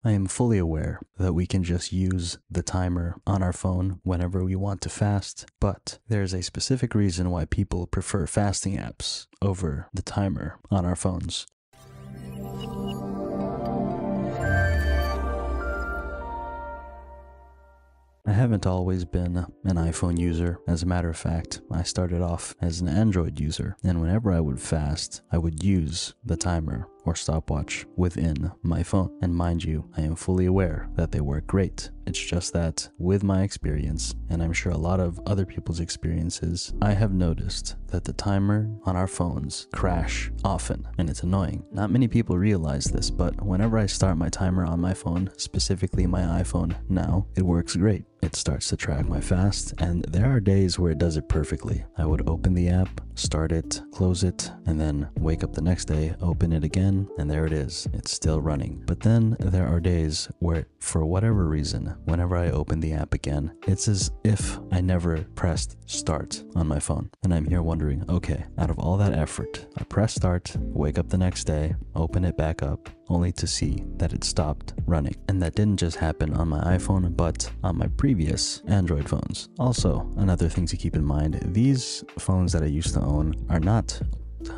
I am fully aware that we can just use the timer on our phone whenever we want to fast, but there's a specific reason why people prefer fasting apps over the timer on our phones. I haven't always been an iPhone user. As a matter of fact, I started off as an Android user, and whenever I would fast, I would use the timer or stopwatch within my phone. And mind you, I am fully aware that they work great. It's just that with my experience, and I'm sure a lot of other people's experiences, I have noticed that the timer on our phones crash often, and it's annoying. Not many people realize this, but whenever I start my timer on my phone, specifically my iPhone now, it works great. It starts to track my fast, and there are days where it does it perfectly. I would open the app, start it, close it, and then wake up the next day, open it again, and there it is. It's still running. But then there are days where, for whatever reason, whenever I open the app again, it's as if I never pressed start on my phone. And I'm here wondering, okay, out of all that effort, I press start, wake up the next day, open it back up, only to see that it stopped running. And that didn't just happen on my iPhone, but on my previous Android phones. Also, another thing to keep in mind, these phones that I used to own are not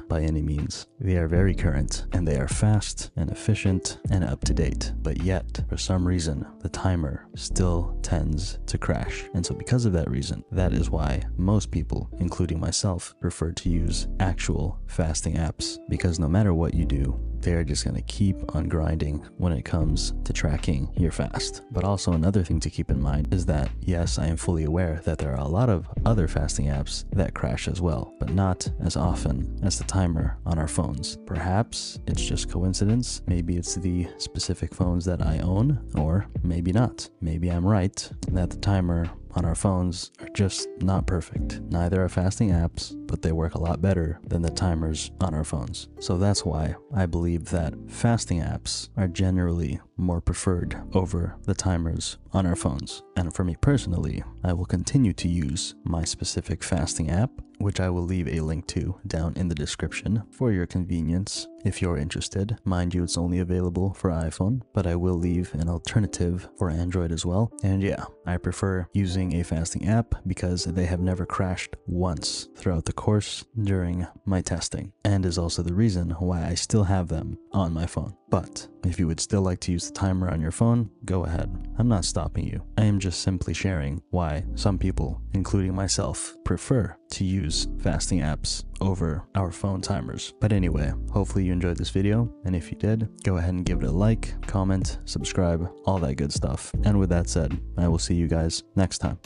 by any means. They are very current, and they are fast and efficient and up to date, but yet for some reason the timer still tends to crash. And so because of that reason, that is why most people, including myself, prefer to use actual fasting apps, because no matter what you do, they're just going to keep on grinding when it comes to tracking your fast. But also another thing to keep in mind is that, yes, I am fully aware that there are a lot of other fasting apps that crash as well, but not as often as the timer on our phones. Perhaps it's just coincidence. Maybe it's the specific phones that I own, or maybe not. Maybe I'm right that the timer on our phones are just not perfect. Neither are fasting apps, but they work a lot better than the timers on our phones. So that's why I believe that fasting apps are generally more preferred over the timers on our phones. And for me personally, I will continue to use my specific fasting app, which I will leave a link to down in the description for your convenience if you're interested. Mind you, it's only available for iPhone, but I will leave an alternative for Android as well. And yeah, I prefer using a fasting app because they have never crashed once throughout the course during my testing, and is also the reason why I still have them on my phone. But if you would still like to use the timer on your phone, go ahead. I'm not stopping you. I am just simply sharing why some people, including myself, prefer to use fasting apps over our phone timers. But anyway, hopefully you enjoyed this video, and if you did, go ahead and give it a like, comment, subscribe, all that good stuff. And with that said, I will see you guys next time.